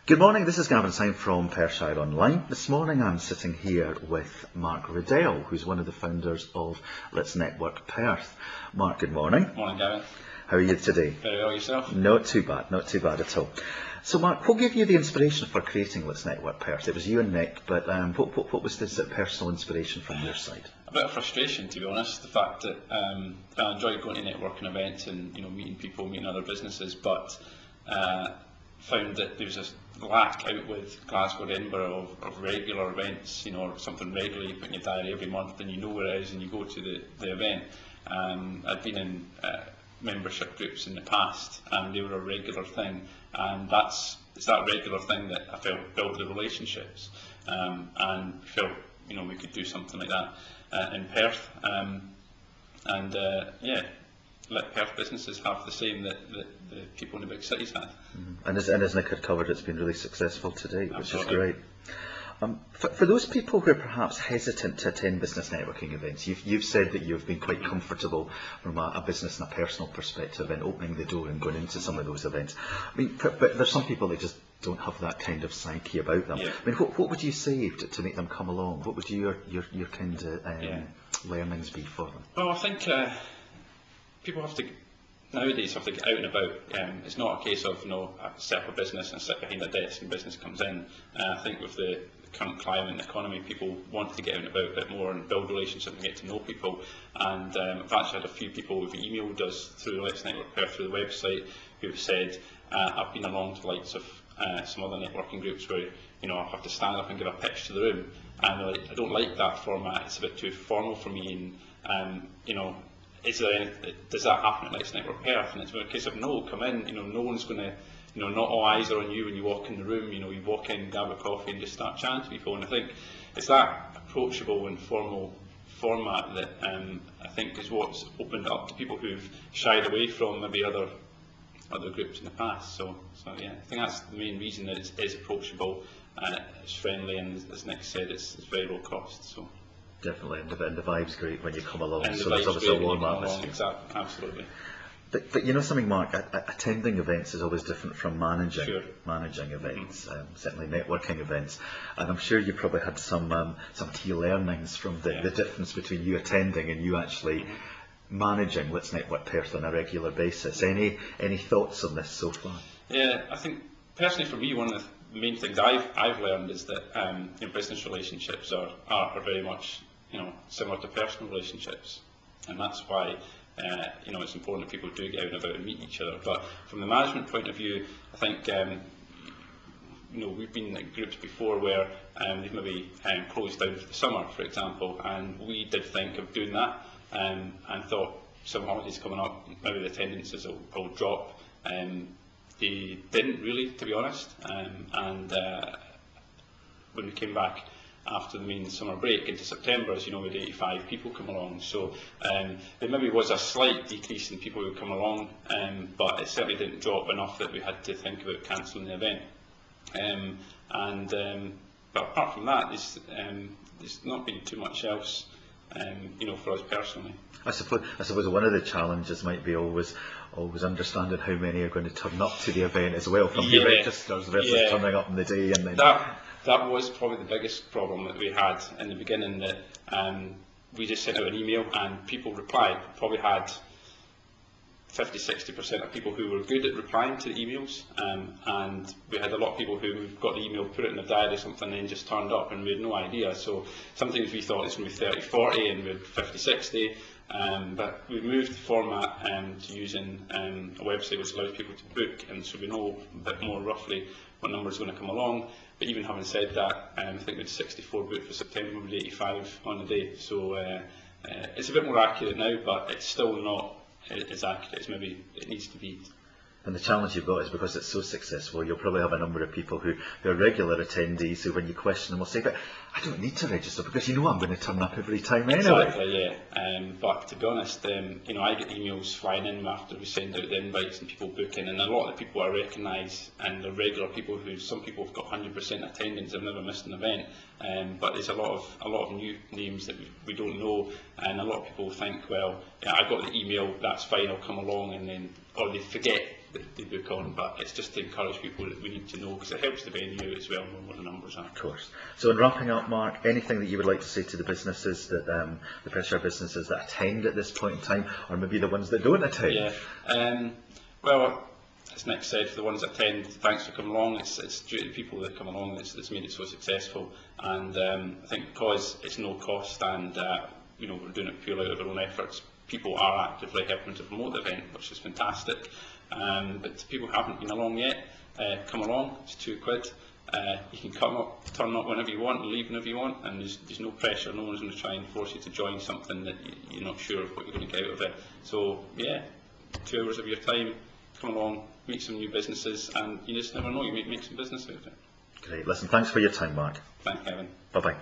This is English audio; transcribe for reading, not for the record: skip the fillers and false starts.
Good morning, this is Gavin Syme from PerthshireOnline. This morning I'm sitting here with Mark Riddell, who's one of the founders of Let's Network Perth. Mark, good morning. Morning, Gavin. How are you today? Very well, yourself? Not too bad at all. So Mark, what gave you the inspiration for creating Let's Network Perth? It was you and Nick, but what was this personal inspiration from your side? A bit of frustration, to be honest, the fact that I enjoy going to networking events and meeting people, meeting other businesses, but found that there was a lack out with Glasgow and Edinburgh of regular events, or something regularly, you put in your diary every month and you know where it is and you go to the event. I'd been in membership groups in the past and they were a regular thing, and it's that regular thing that I felt built the relationships, and felt we could do something like that in Perth, let Perth businesses have the same that the people in the big cities had. And as Nick had covered, it's been really successful to date, which Absolutely. is great. For those people who are perhaps hesitant to attend business networking events, you've said that you've been quite comfortable from a business and a personal perspective in opening the door and going into some of those events. I mean, but there's some people that just don't have that kind of psyche about them. Yeah. I mean, what would you say to make them come along? What would your kind of learnings be for them? Well, I think people nowadays have to get out and about. It's not a case of I set up a business and sit behind a desk and business comes in. I think with the current climate and economy, people want to get out and about a bit more and build relationships and get to know people. And I've actually had a few people who've emailed us through Let's Network Perth, through the website, who've said, I've been along to the likes of some other networking groups where I have to stand up and give a pitch to the room, and I don't like that format, it's a bit too formal for me, and is there anything, does that happen at Let's Network Perth? And it's a case of no, come in, no one's going to, not all eyes are on you when you walk in the room, you walk in, grab a coffee and just start chatting to people, and I think it's that approachable and formal format that I think is what's opened up to people who've shied away from maybe other groups in the past. So yeah, I think that's the main reason, that it is approachable, it's friendly, and as Nick said, it's very low cost. So. Definitely, and the vibe's great when you come along, And so there's obviously a warm atmosphere. Exactly, absolutely. But you know something, Mark, attending events is always different from managing events, certainly networking events. And I'm sure you probably had some key learnings from the difference between you attending and you actually managing Let's Network Perth on a regular basis. Any thoughts on this so far? Yeah, I think personally for me, one of the main things I've learned is that business relationships are very much similar to personal relationships, and that's why it's important that people do get out and about and meet each other. But from the management point of view, I think we've been in groups before where they've maybe closed down for the summer, for example, and we did think of doing that, and thought some holidays coming up, maybe the attendances will drop. They didn't really, to be honest, and when we came back after the main summer break into September, as we had 85 people come along, so there maybe was a slight decrease in people who come along, but it certainly didn't drop enough that we had to think about cancelling the event. But apart from that, there's not been too much else for us personally. I suppose one of the challenges might be always understanding how many are going to turn up to the event as well, from the registers versus turning up on the day. And then that was probably the biggest problem that we had in the beginning, that we just sent out an email and people replied. We probably had 50–60% of people who were good at replying to the emails, and we had a lot of people who got the email, put it in the diary or something, and then just turned up, and we had no idea. So sometimes we thought it's going to be 30–40 and we had 50–60, but we moved the format to using a website which allows people to book, and so we know a bit more roughly what number is going to come along. But even having said that, I think we had 64 booked for September, we had 85 on the day, so it's a bit more accurate now, but it's still not as accurate as maybe it needs to be. And the challenge you've got is because it's so successful, you'll probably have a number of people who are regular attendees who, when you question them, will say, but I don't need to register because I'm going to turn up every time anyway. Exactly, yeah. But to be honest, I get emails flying in after we send out the invites and people booking, and a lot of the people I recognise, and the regular people some people have got 100% attendance, have never missed an event, but there's a lot of new names that we don't know, and a lot of people think, well, I got the email, that's fine, I'll come along, and then, or they forget they book on, but it's just to encourage people that we need to know, because it helps the venue as well, knowing what the numbers are. Of course. So in wrapping up, Mark, anything that you would like to say to the businesses, that the Perthshire businesses that attend at this point in time, or maybe the ones that don't attend? Yeah. Well, as Nick said, for the ones that attend, thanks for coming along. It's due to the people that come along that's made it so successful, and I think because it's no cost and we're doing it purely out of our own efforts, people are actively helping to promote the event, which is fantastic. But people who haven't been along yet, come along. It's £2. You can come up, turn up whenever you want, and leave whenever you want, and there's no pressure. No one's going to try and force you to join something that you're not sure of what you're going to get out of it. So yeah, 2 hours of your time, come along, meet some new businesses, and you just never know, you might make some business out of it. Great. Listen, thanks for your time, Mark. Thank you, Kevin. Bye-bye.